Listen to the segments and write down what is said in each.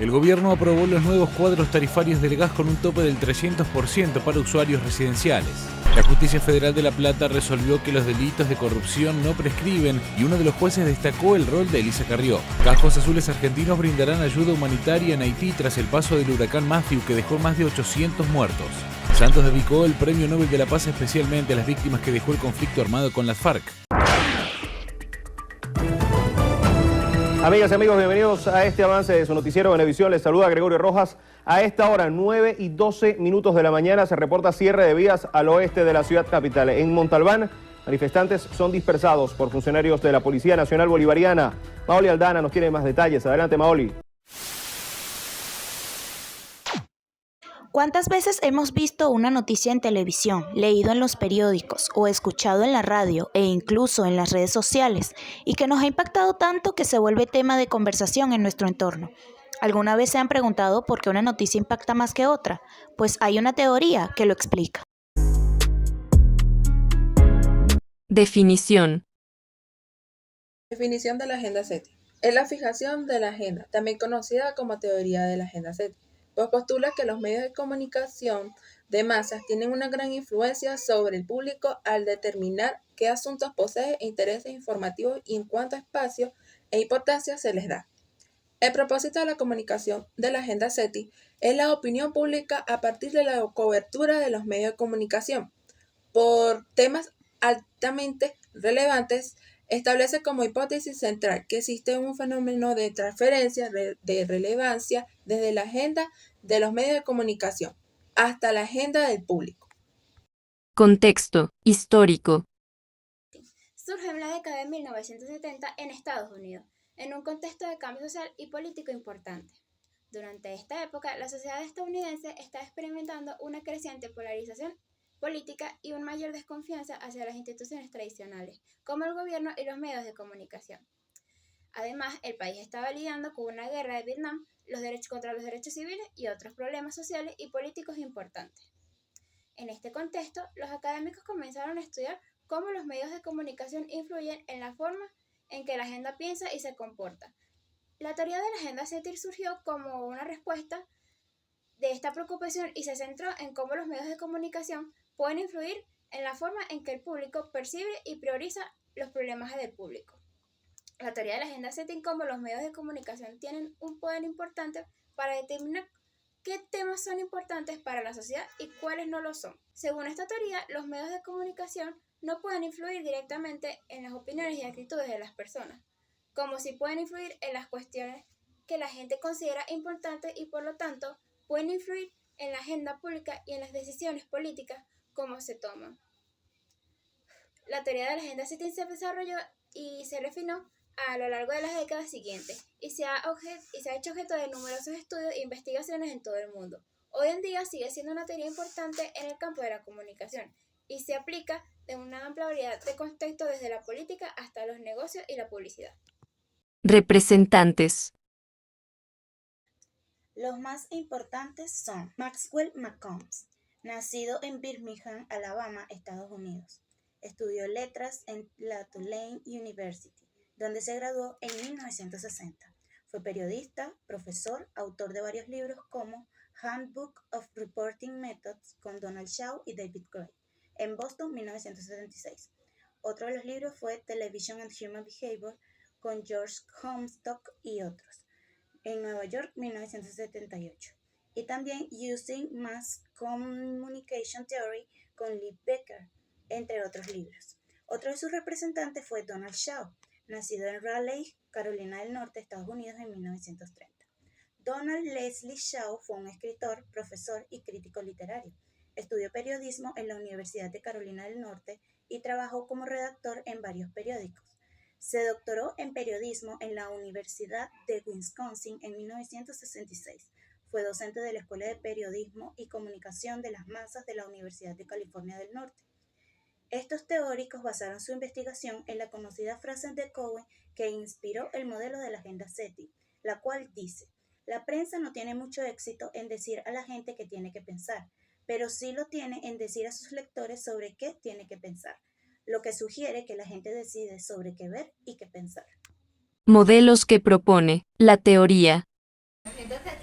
El gobierno aprobó los nuevos cuadros tarifarios del gas con un tope del 300% para usuarios residenciales. La Justicia Federal de La Plata resolvió que los delitos de corrupción no prescriben y uno de los jueces destacó el rol de Elisa Carrió. Cascos Azules argentinos brindarán ayuda humanitaria en Haití tras el paso del huracán Matthew, que dejó más de 800 muertos. Santos dedicó el Premio Nobel de la Paz especialmente a las víctimas que dejó el conflicto armado con las FARC. Amigas y amigos, bienvenidos a este avance de su noticiero Venevisión. Les saluda Gregorio Rojas. A esta hora, 9:12 de la mañana, se reporta cierre de vías al oeste de la ciudad capital. En Montalbán, manifestantes son dispersados por funcionarios de la Policía Nacional Bolivariana. Maoli Aldana nos tiene más detalles. Adelante, Maoli. ¿Cuántas veces hemos visto una noticia en televisión, leído en los periódicos o escuchado en la radio e incluso en las redes sociales y que nos ha impactado tanto que se vuelve tema de conversación en nuestro entorno? ¿Alguna vez se han preguntado por qué una noticia impacta más que otra? Pues hay una teoría que lo explica. Definición. Definición de la Agenda SETI. Es la fijación de la agenda, también conocida como teoría de la Agenda SETI. Pues postula que los medios de comunicación de masas tienen una gran influencia sobre el público al determinar qué asuntos poseen e intereses informativos y en cuánto espacio e importancia se les da. El propósito de la comunicación de la Agenda SETI es la opinión pública a partir de la cobertura de los medios de comunicación por temas altamente relevantes. Establece como hipótesis central que existe un fenómeno de transferencia de relevancia desde la agenda de los medios de comunicación hasta la agenda del público. Contexto histórico. Surge en la década de 1970 en Estados Unidos, en un contexto de cambio social y político importante. Durante esta época, la sociedad estadounidense está experimentando una creciente polarización política y una mayor desconfianza hacia las instituciones tradicionales, como el gobierno y los medios de comunicación. Además, el país estaba lidiando con una guerra de Vietnam, contra los derechos civiles y otros problemas sociales y políticos importantes. En este contexto, los académicos comenzaron a estudiar cómo los medios de comunicación influyen en la forma en que la agenda piensa y se comporta. La teoría de la Agenda SETI surgió como una respuesta de esta preocupación y se centró en cómo los medios de comunicación pueden influir en la forma en que el público percibe y prioriza los problemas del público. La teoría de la Agenda SETI cómo los medios de comunicación tienen un poder importante para determinar qué temas son importantes para la sociedad y cuáles no lo son. Según esta teoría, los medios de comunicación no pueden influir directamente en las opiniones y actitudes de las personas, como si pueden influir en las cuestiones que la gente considera importantes y por lo tanto pueden influir en la agenda pública y en las decisiones políticas como se toman. La teoría de la Agenda SETI se desarrolló y se refinó a lo largo de las décadas siguientes y se ha hecho objeto de numerosos estudios e investigaciones en todo el mundo. Hoy en día sigue siendo una teoría importante en el campo de la comunicación y se aplica de una amplia variedad de contextos desde la política hasta los negocios y la publicidad. Representantes. Los más importantes son Maxwell McCombs, nacido en Birmingham, Alabama, Estados Unidos. Estudió letras en la Tulane University, donde se graduó en 1960. Fue periodista, profesor, autor de varios libros como Handbook of Reporting Methods con Donald Shaw y David Gray, en Boston, 1976. Otro de los libros fue Television and Human Behavior con George Comstock y otros, en Nueva York, 1978. Y también Using Mass Communication Theory con Lee Becker, entre otros libros. Otro de sus representantes fue Donald Shaw, nacido en Raleigh, Carolina del Norte, Estados Unidos, en 1930. Donald Leslie Shaw fue un escritor, profesor y crítico literario. Estudió periodismo en la Universidad de Carolina del Norte y trabajó como redactor en varios periódicos. Se doctoró en periodismo en la Universidad de Wisconsin en 1966. Fue docente de la Escuela de Periodismo y Comunicación de las Masas de la Universidad de California del Norte. Estos teóricos basaron su investigación en la conocida frase de Cohen que inspiró el modelo de la Agenda SETI, la cual dice: la prensa no tiene mucho éxito en decir a la gente que tiene que pensar, pero sí lo tiene en decir a sus lectores sobre qué tiene que pensar, lo que sugiere que la gente decide sobre qué ver y qué pensar. Modelos que propone la teoría. Entonces,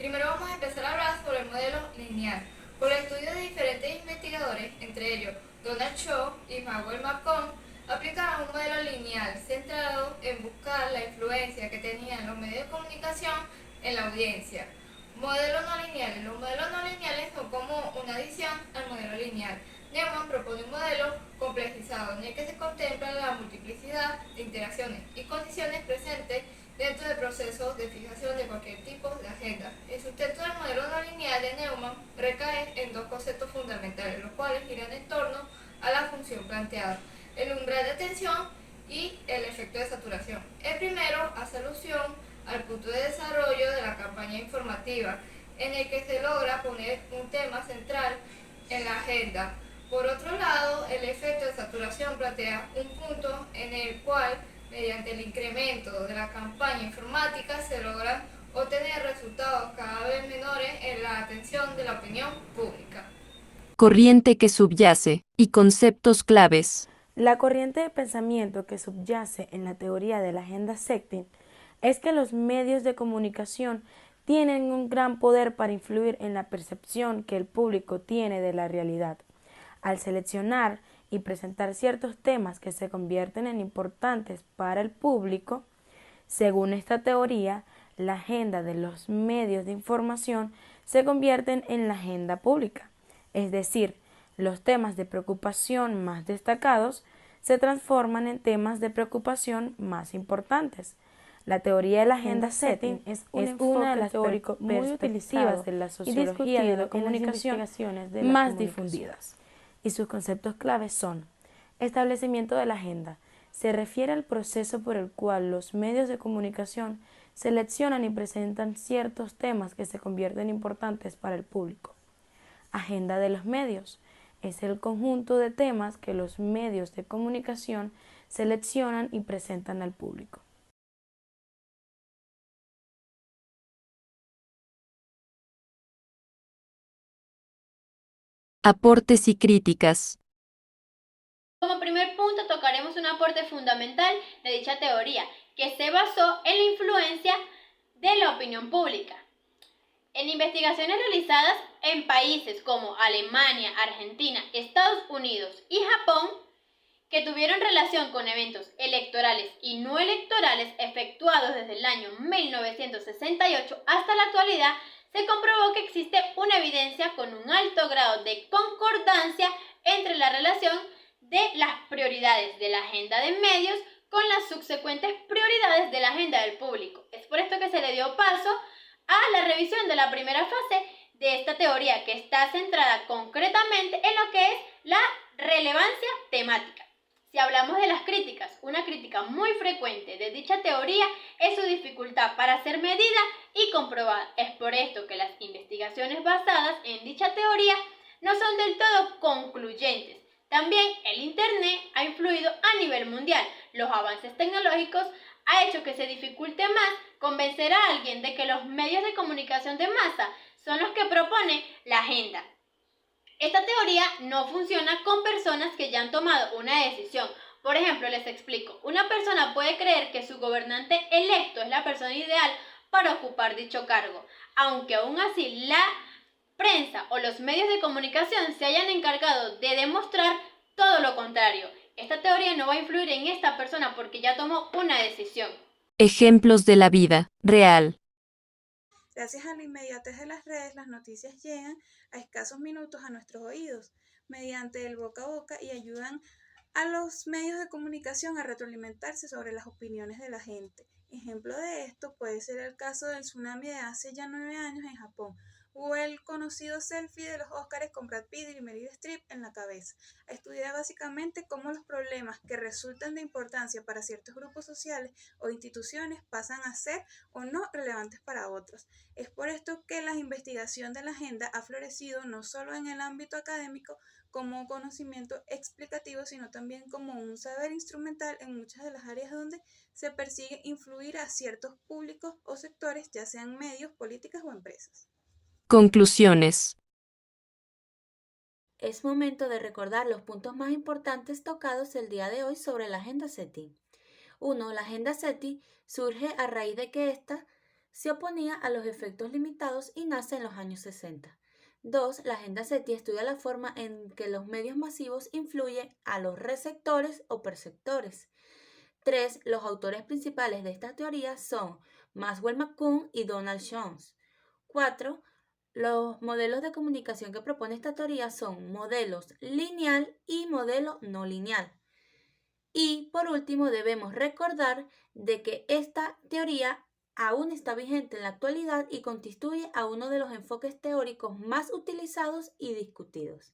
Primero vamos a empezar a hablar sobre el modelo lineal. Por el estudio de diferentes investigadores, entre ellos Donald Shaw y Maxwell Malcolm, aplicaron un modelo lineal centrado en buscar la influencia que tenían los medios de comunicación en la audiencia. Modelos no lineales. Los modelos no lineales son como una adición al modelo lineal. Neumann propone un modelo complejizado en el que se contempla la multiplicidad de interacciones y condiciones presentes dentro del proceso de fijación de cualquier tipo de agenda. El sustento del modelo no lineal de Neumann recae en dos conceptos fundamentales, los cuales giran en torno a la función planteada: el umbral de atención y el efecto de saturación. El primero hace alusión al punto de desarrollo de la campaña informativa, en el que se logra poner un tema central en la agenda. Por otro lado, el efecto de saturación plantea un punto en el cual, mediante el incremento de la campaña informática, se logran obtener resultados cada vez menores en la atención de la opinión pública. Corriente que subyace y conceptos claves. La corriente de pensamiento que subyace en la teoría de la agenda setting es que los medios de comunicación tienen un gran poder para influir en la percepción que el público tiene de la realidad. Al seleccionar y presentar ciertos temas que se convierten en importantes para el público, según esta teoría, la agenda de los medios de información se convierten en la agenda pública, es decir, los temas de preocupación más destacados se transforman en temas de preocupación más importantes. La teoría de la agenda setting es una de las teóricas muy utilizadas de la sociología de la comunicación más difundidas, y sus conceptos claves son: establecimiento de la agenda. Se refiere al proceso por el cual los medios de comunicación seleccionan y presentan ciertos temas que se convierten importantes para el público. Agenda de los medios. Es el conjunto de temas que los medios de comunicación seleccionan y presentan al público. Aportes y críticas. Como primer punto tocaremos un aporte fundamental de dicha teoría, que se basó en la influencia de la opinión pública. En investigaciones realizadas en países como Alemania, Argentina, Estados Unidos y Japón, que tuvieron relación con eventos electorales y no electorales efectuados desde el año 1968 hasta la actualidad, se comprobó que existe una evidencia con un alto grado de concordancia entre la relación de las prioridades de la agenda de medios con las subsecuentes prioridades de la agenda del público. Es por esto que se le dio paso a la revisión de la primera fase de esta teoría, que está centrada concretamente en lo que es la relevancia temática. Si hablamos de las críticas, una crítica muy frecuente de dicha teoría es su dificultad para ser medida y comprobada. Es por esto que las investigaciones basadas en dicha teoría no son del todo concluyentes. También el Internet ha influido a nivel mundial. Los avances tecnológicos ha hecho que se dificulte más convencer a alguien de que los medios de comunicación de masa son los que propone la agenda. Esta teoría no funciona con personas que ya han tomado una decisión. Por ejemplo, les explico. Una persona puede creer que su gobernante electo es la persona ideal para ocupar dicho cargo, aunque aún así la prensa o los medios de comunicación se hayan encargado de demostrar todo lo contrario. Esta teoría no va a influir en esta persona porque ya tomó una decisión. Ejemplos de la vida real. Gracias a la inmediatez de las redes, las noticias llegan a escasos minutos a nuestros oídos mediante el boca a boca y ayudan a los medios de comunicación a retroalimentarse sobre las opiniones de la gente. Ejemplo de esto puede ser el caso del tsunami de hace ya 9 años en Japón, o el conocido selfie de los Óscares con Brad Pitt y Meryl Streep en la cabeza. Estudia básicamente cómo los problemas que resultan de importancia para ciertos grupos sociales o instituciones pasan a ser o no relevantes para otros. Es por esto que la investigación de la agenda ha florecido no solo en el ámbito académico como conocimiento explicativo, sino también como un saber instrumental en muchas de las áreas donde se persigue influir a ciertos públicos o sectores, ya sean medios, políticas o empresas. Conclusiones. Es momento de recordar los puntos más importantes tocados el día de hoy sobre la agenda SETI. 1. La agenda SETI surge a raíz de que ésta se oponía a los efectos limitados y nace en los años 60. 2. La agenda SETI estudia la forma en que los medios masivos influyen a los receptores o perceptores. 3. Los autores principales de esta teoría son Maxwell McCoon y Donald Jones. 4. Los modelos de comunicación que propone esta teoría son modelos lineal y modelo no lineal. Y por último debemos recordar de que esta teoría aún está vigente en la actualidad y constituye a uno de los enfoques teóricos más utilizados y discutidos.